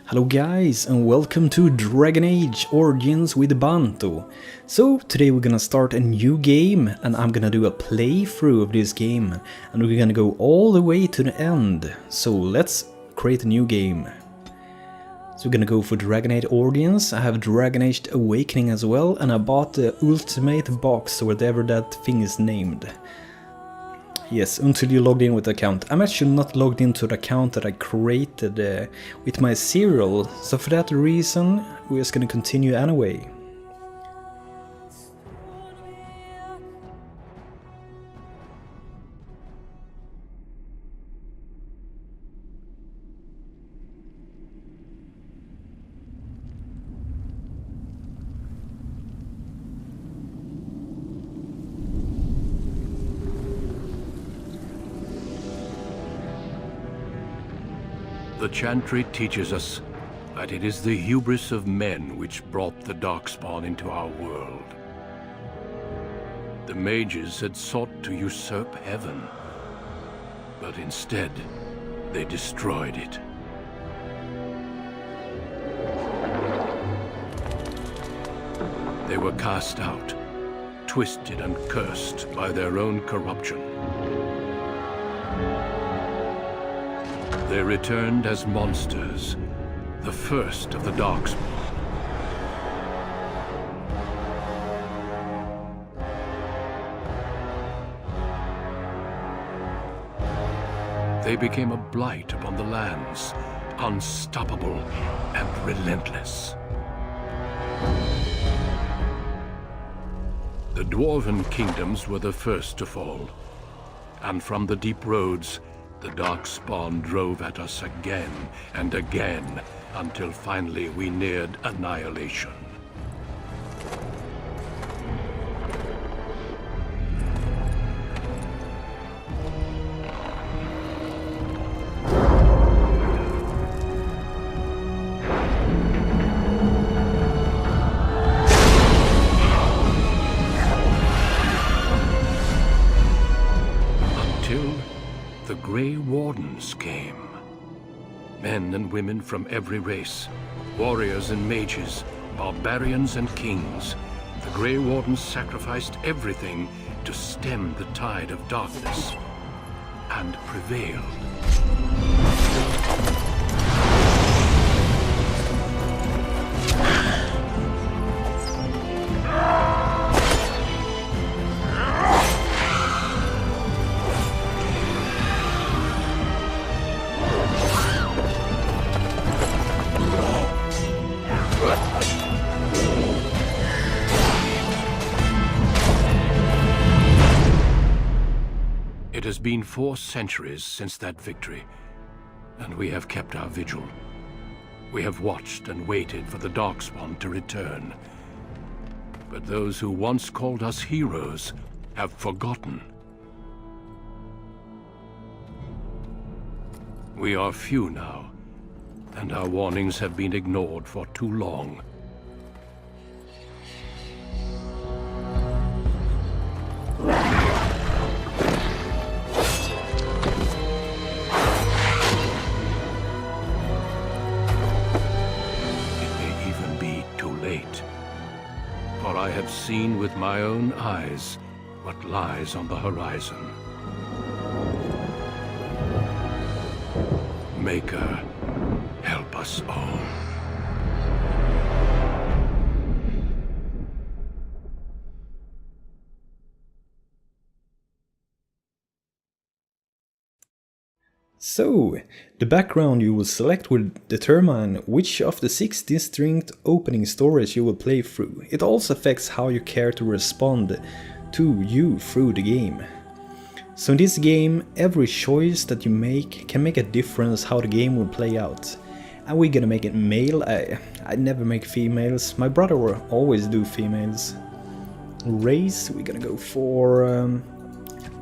Hello guys and welcome to Dragon Age Origins with BANTO. So today we're gonna start a new game and I'm gonna do a playthrough of this game and we're gonna go all the way to the end. So let's create a new game. So we're gonna go for Dragon Age Origins. I have Dragon Age Awakening as well, and I bought the Ultimate Box or whatever that thing is named. Yes, until you logged in with the account. I'm actually not logged into the account that I created with my serial, so for that reason we're just gonna continue anyway. The Chantry teaches us that it is the hubris of men which brought the Darkspawn into our world. The mages had sought to usurp heaven, but instead they destroyed it. They were cast out, twisted and cursed by their own corruption. They returned as monsters, the first of the Darkspawn. They became a blight upon the lands, unstoppable and relentless. The Dwarven kingdoms were the first to fall, and from the deep roads, the Darkspawn drove at us again and again, until finally we neared annihilation. The Grey Wardens came. Men and women from every race, warriors and mages, barbarians and kings. The Grey Wardens sacrificed everything to stem the tide of darkness, and prevailed. It has been 4 centuries since that victory, and we have kept our vigil. We have watched and waited for the Darkspawn to return. But those who once called us heroes have forgotten. We are few now, and our warnings have been ignored for too long. For I have seen with my own eyes what lies on the horizon. Maker, help us all. So, the background you will select will determine which of the 6 distinct opening stories you will play through. It also affects how you care to respond to you through the game. So in this game, every choice that you make can make a difference how the game will play out. And we're gonna make it male. I never make females. My brother will always do females. Race, we're gonna go for...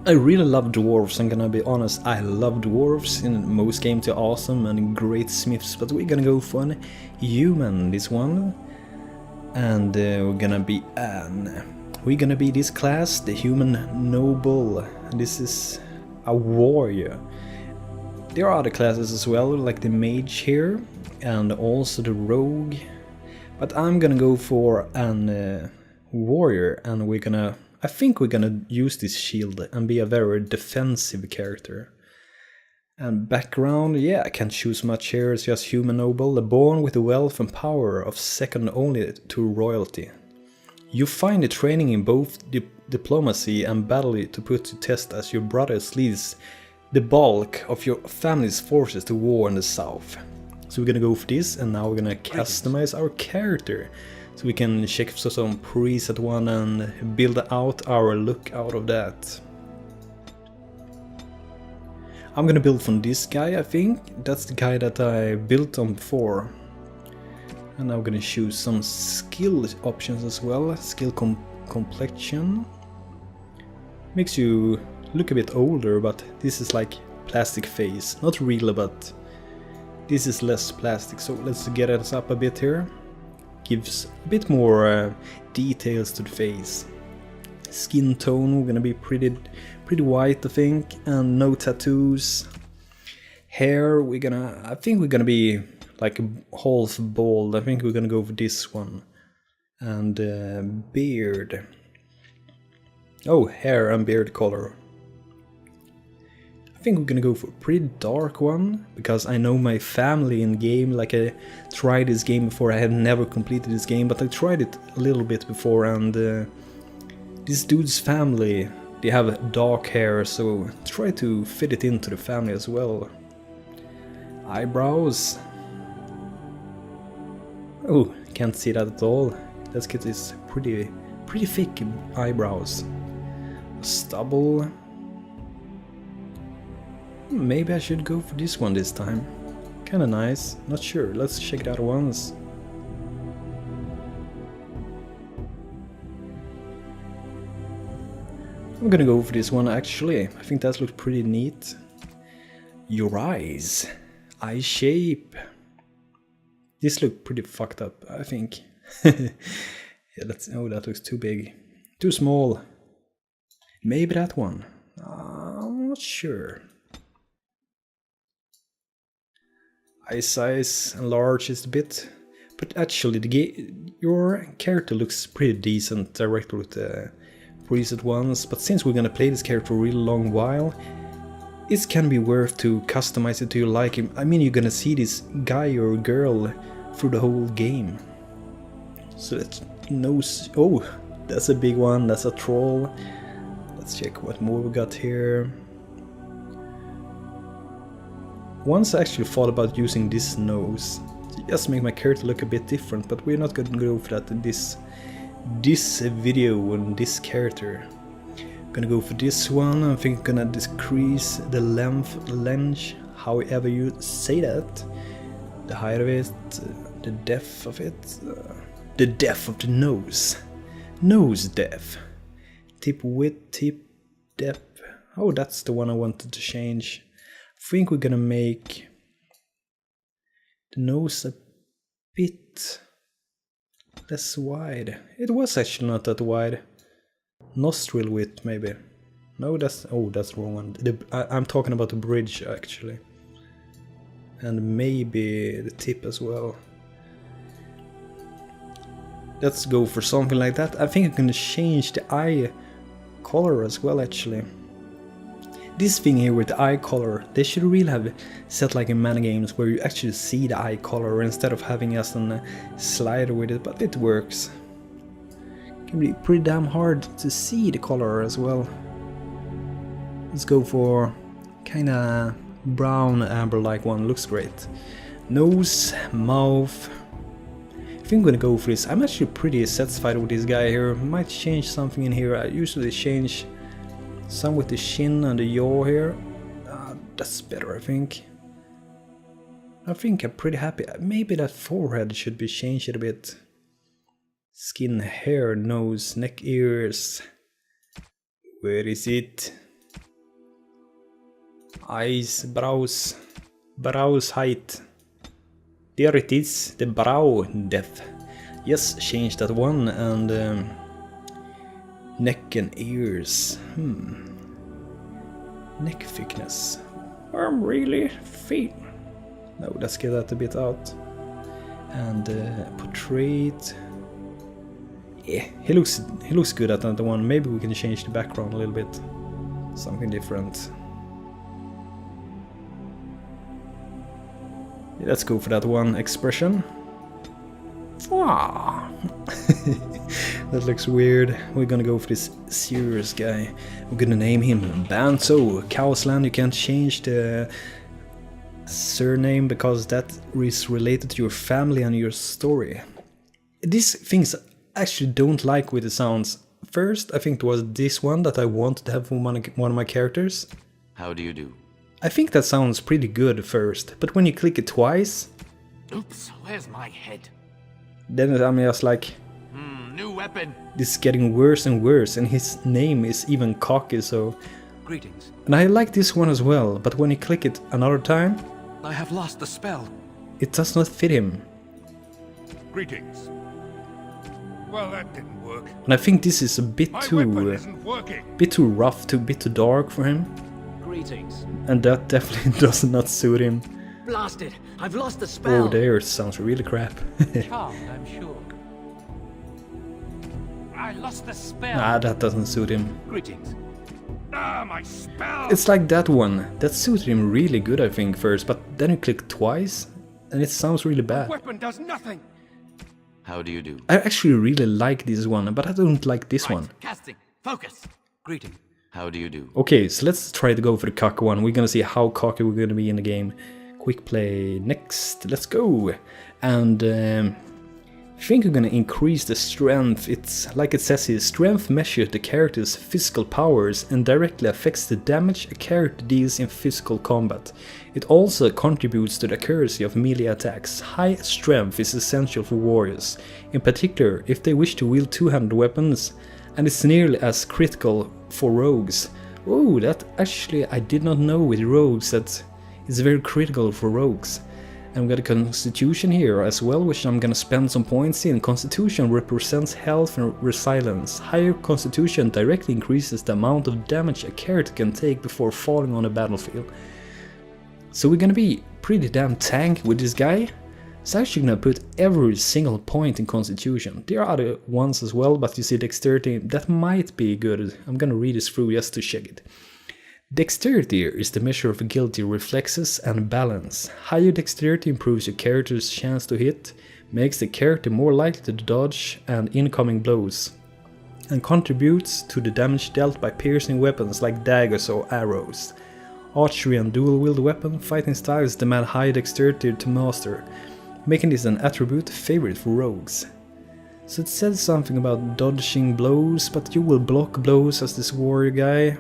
I really love dwarves, I'm gonna be honest. I love dwarves. In most games they're awesome and great smiths, but we're gonna go for an human this one. And we're gonna be this class, the human noble. This is a warrior. There are other classes as well, like the mage here. and also the rogue. But I'm gonna go for an warrior, and I think we're gonna use this shield and be a very defensive character. And background, yeah, I can't choose much here. It's just human noble, born with the wealth and power of second only to royalty. You find the training in both diplomacy and battle to put to test as your brothers leads the bulk of your family's forces to war in the south. So we're gonna go for this, and now we're gonna customize our character. So we can check for some preset one and build out our look out of that. I'm gonna build from this guy, I think. That's the guy that I built on before. And I'm gonna choose some skill options as well. Skill complexion. Makes you look a bit older, but this is like plastic face. Not real, but this is less plastic. So let's get it up a bit here. Gives a bit more details to the face. Skin tone, we're gonna be pretty white, I think, and no tattoos. Hair, I think we're gonna be like half bald. I think we're gonna go for this one. And beard. Oh, hair and beard color. I think we're gonna go for a pretty dark one, because I know my family in game, like I tried this game before. I had never completed this game, but I tried it a little bit before, and this dude's family, they have dark hair, so try to fit it into the family as well. Eyebrows. Oh, can't see that at all. Let's get this pretty thick eyebrows. Stubble. Maybe I should go for this one this time. Kinda nice, not sure, let's check it out once. I'm gonna go for this one actually. I think that looks pretty neat. Your eyes. Eye shape. This looks pretty fucked up, I think. Yeah, oh, that looks too big. Too small. Maybe that one. I'm not sure. Eye size enlarges a bit. But actually, your character looks pretty decent directly with the preset ones, but since we're gonna play this character a really long while, it can be worth to customize it to your liking. I mean, you're gonna see this guy or girl through the whole game. So that knows. Oh, that's a big one, that's a troll. Let's check what more we got here. Once I actually thought about using this nose to just make my character look a bit different, but we're not gonna go for that in this video and this character. I'm gonna go for this one. I think I'm gonna decrease the length, however you say that. The height of it, the depth of it, the depth of the nose. Nose depth. Tip width, tip depth. Oh, that's the one I wanted to change. I think we're gonna make the nose a bit less wide. It was actually not that wide. Nostril width, maybe. No, that's the wrong one. I'm talking about the bridge actually. And maybe the tip as well. Let's go for something like that. I think I'm gonna change the eye color as well actually. This thing here with the eye color, they should really have set like in many games where you actually see the eye color instead of having just a slider with it, but it works. It can be pretty damn hard to see the color as well. Let's go for kinda brown amber-like one, looks great. Nose, mouth. I think I'm gonna go for this. I'm actually pretty satisfied with this guy here. Might change something in here. I usually change some with the chin and the jaw here. That's better, I think. I think I'm pretty happy. Maybe that forehead should be changed a bit. Skin, hair, nose, neck, ears. Where is it? Eyes, brows. Brows height. There it is, the brow depth. Yes, change that one, and neck and ears. Neck thickness. I'm really thin. No, let's get that a bit out. And portrait. Yeah, he looks good at that one. Maybe we can change the background a little bit. Something different. Yeah, let's go for that one expression. Wow. That looks weird. We're gonna go for this serious guy. We're gonna name him BANTO. Chaosland, you can't change the surname because that is related to your family and your story. These things I actually don't like with the sounds. First, I think it was this one that I wanted to have for one of my characters. How do you do? I think that sounds pretty good first, but when you click it twice, Oops, where's my head? then I'm just like, New weapon. this is getting worse and worse, and his name is even cocky, so... Greetings. And I like this one as well, but when you click it another time, I have lost the spell. it does not fit him. Greetings. Well, that didn't work. And I think this is a bit My weapon too isn't working. rough, bit too dark for him, Greetings. and that definitely does not suit him. Blasted! I've lost the spell. Oh, there sounds really crap. Charmed, I'm sure. I lost the spell. Nah, that doesn't suit him. Greetings. Ah, my spell! It's like that one. That suited him really good, I think, first, but then you click twice, and it sounds really bad. Weapon does nothing. How do you do? I actually really like this one, but I don't like this one. Casting. Focus. Greeting. How do you do? Okay, so let's try to go for the cocky one. We're gonna see how cocky we're gonna be in the game. Quick play next. Let's go. And I think we're gonna increase the strength. It's like it says here, strength measures the character's physical powers and directly affects the damage a character deals in physical combat. It also contributes to the accuracy of melee attacks. High strength is essential for warriors, in particular if they wish to wield two-handed weapons, and it's nearly as critical for rogues. Oh, that actually I did not know with rogues that it's very critical for rogues. And we got a constitution here as well, which I'm gonna spend some points in. Constitution represents health and resilience. Higher constitution directly increases the amount of damage a character can take before falling on a battlefield. So we're gonna be pretty damn tanky with this guy. So I'm actually gonna put every single point in constitution. There are other ones as well, but you see dexterity, that might be good. I'm gonna read this through just to check it. Dexterity is the measure of agility, reflexes, and balance. Higher dexterity improves your character's chance to hit, makes the character more likely to dodge and incoming blows, and contributes to the damage dealt by piercing weapons like daggers or arrows. Archery and dual-wield weapon fighting styles demand high dexterity to master, making this an attribute favorite for rogues. So it says something about dodging blows, but you will block blows as this warrior guy.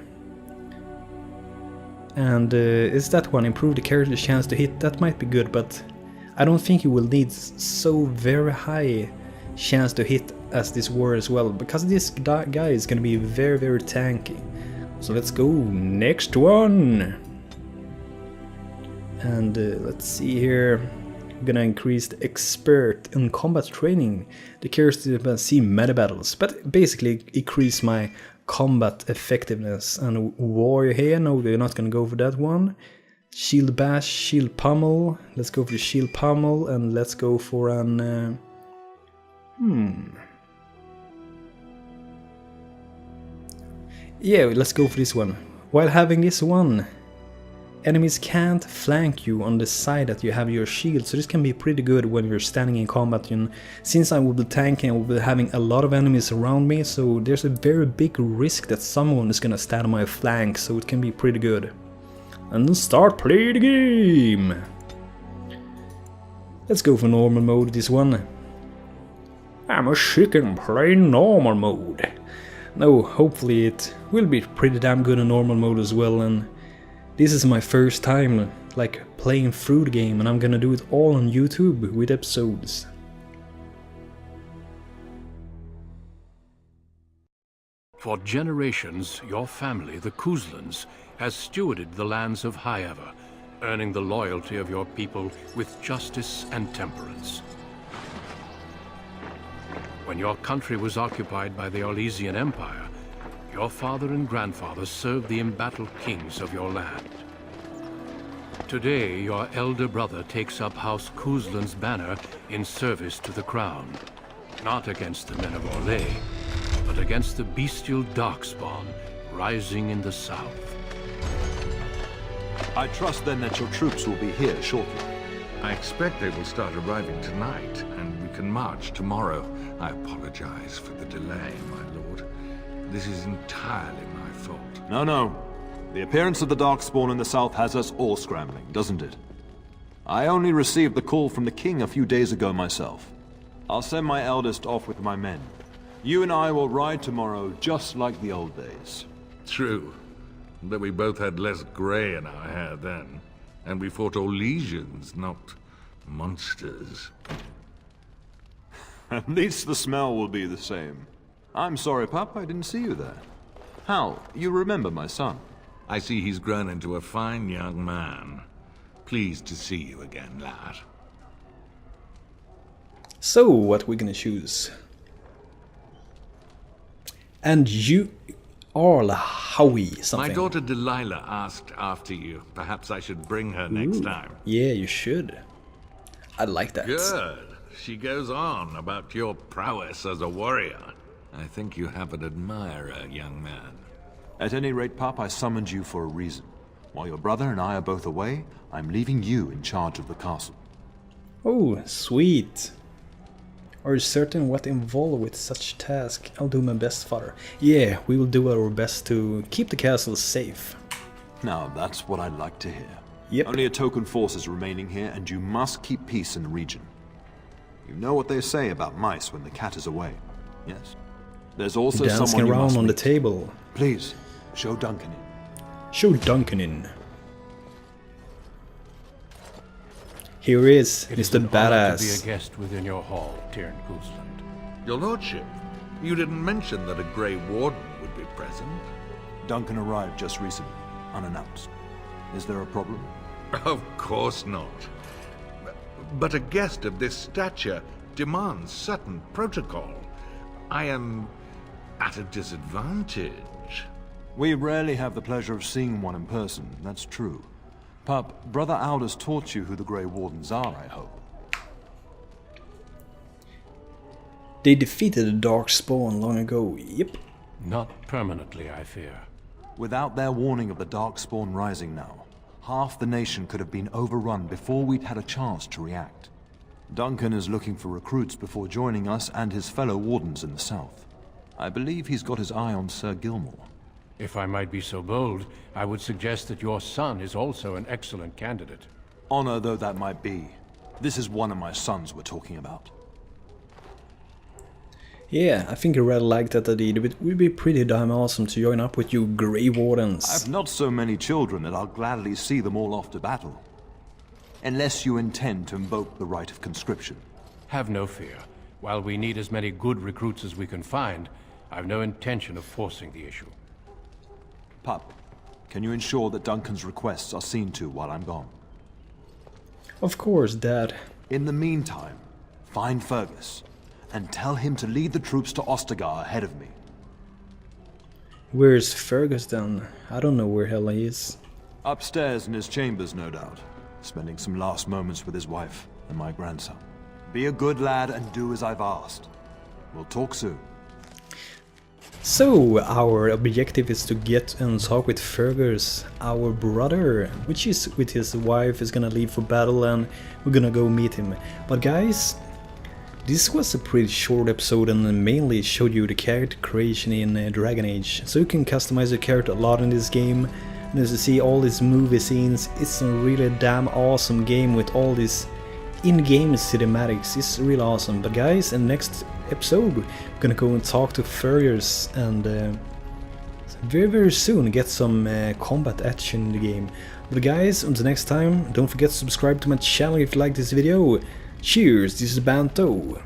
And is that one, improve the character's chance to hit? That might be good, but I don't think you will need so very high chance to hit as this warrior as well, because this guy is gonna be very, very tanky. So let's go next one. And let's see here. I'm gonna increase the expert in combat training. The character can see meta battles, but basically increase my combat effectiveness. And warrior here, no, they're not gonna go for that one. Shield bash, shield pummel. Let's go for the shield pummel, and let's go for an yeah, let's go for this one. While having this one, enemies can't flank you on the side that you have your shield, so this can be pretty good when you're standing in combat. And since I will be tanking, I will be having a lot of enemies around me, so there's a very big risk that someone is gonna stand on my flank, so it can be pretty good. And then start playing the game! Let's go for normal mode this one. I'm a chicken playing normal mode. No, hopefully it will be pretty damn good in normal mode as well, and this is my first time like playing through the game, and I'm gonna do it all on YouTube with episodes. For generations, your family, the Kuzlans, has stewarded the lands of Highever, earning the loyalty of your people with justice and temperance. When your country was occupied by the Orlesian Empire, your father and grandfather served the embattled kings of your land. Today, your elder brother takes up House Kuzlan's banner in service to the crown. Not against the men of Orlais, but against the bestial darkspawn rising in the south. I trust then that your troops will be here shortly. I expect they will start arriving tonight, and we can march tomorrow. I apologize for the delay, my lord. This is entirely my fault. No. The appearance of the Darkspawn in the south has us all scrambling, doesn't it? I only received the call from the king a few days ago myself. I'll send my eldest off with my men. You and I will ride tomorrow just like the old days. True. But we both had less grey in our hair then. And we fought Orlesians, not monsters. At least the smell will be the same. I'm sorry, Pup, I didn't see you there. Hal, you remember my son? I see he's grown into a fine young man. Pleased to see you again, lad. So, what we're gonna choose? And you are Howie something. My daughter Delilah asked after you. Perhaps I should bring her next time. Yeah, you should. I like that. Good. She goes on about your prowess as a warrior. I think you have an admirer, young man. At any rate, Pup, I summoned you for a reason. While your brother and I are both away, I'm leaving you in charge of the castle. Oh, sweet. Are you certain what involved with such task? I'll do my best, father. Yeah, we will do our best to keep the castle safe. Now, that's what I'd like to hear. Yep. Only a token force is remaining here, and you must keep peace in the region. You know what they say about mice when the cat is away, yes? There's also Dancing someone you around must on the meet. table. Please, show Duncan in. Show Duncan in. Here he is, It is Mr. an honor to be Badass. a guest within your hall, Tyrn Kuzland. Your lordship, you didn't mention that a Grey Warden would be present. Duncan arrived just recently, unannounced. Is there a problem? Of course not. But a guest of this stature demands certain protocol. I am at a disadvantage. We rarely have the pleasure of seeing one in person, that's true. Pup, Brother Aldous taught you who the Grey Wardens are, I hope. They defeated the Darkspawn long ago, yep. Not permanently, I fear. Without their warning of the Darkspawn rising now, half the nation could have been overrun before we'd had a chance to react. Duncan is looking for recruits before joining us and his fellow Wardens in the south. I believe he's got his eye on Sir Gilmore. If I might be so bold, I would suggest that your son is also an excellent candidate. Honor though that might be, this is one of my sons we're talking about. Yeah, I think I rather like that idea. It would be pretty damn awesome to join up with you Grey Wardens. I've not so many children that I'll gladly see them all off to battle. Unless you intend to invoke the right of conscription. Have no fear. While we need as many good recruits as we can find, I've no intention of forcing the issue. Pup, can you ensure that Duncan's requests are seen to while I'm gone? Of course, Dad. In the meantime, find Fergus, and tell him to lead the troops to Ostagar ahead of me. Where's Fergus then? I don't know where hell he is. Upstairs in his chambers, no doubt, spending some last moments with his wife and my grandson. Be a good lad and do as I've asked. We'll talk soon. So, our objective is to get and talk with Fergus, our brother, which is with his wife, is gonna leave for battle and we're gonna go meet him. But guys, this was a pretty short episode and mainly showed you the character creation in Dragon Age. So you can customize your character a lot in this game. And as you see all these movie scenes, it's a really damn awesome game with all these in-game cinematics. It's really awesome. But guys, in the next episode we're gonna go and talk to Fergus and very soon get some combat action in the game. But guys, until next time, don't forget to subscribe to my channel if you like this video. Cheers, this is BANTO.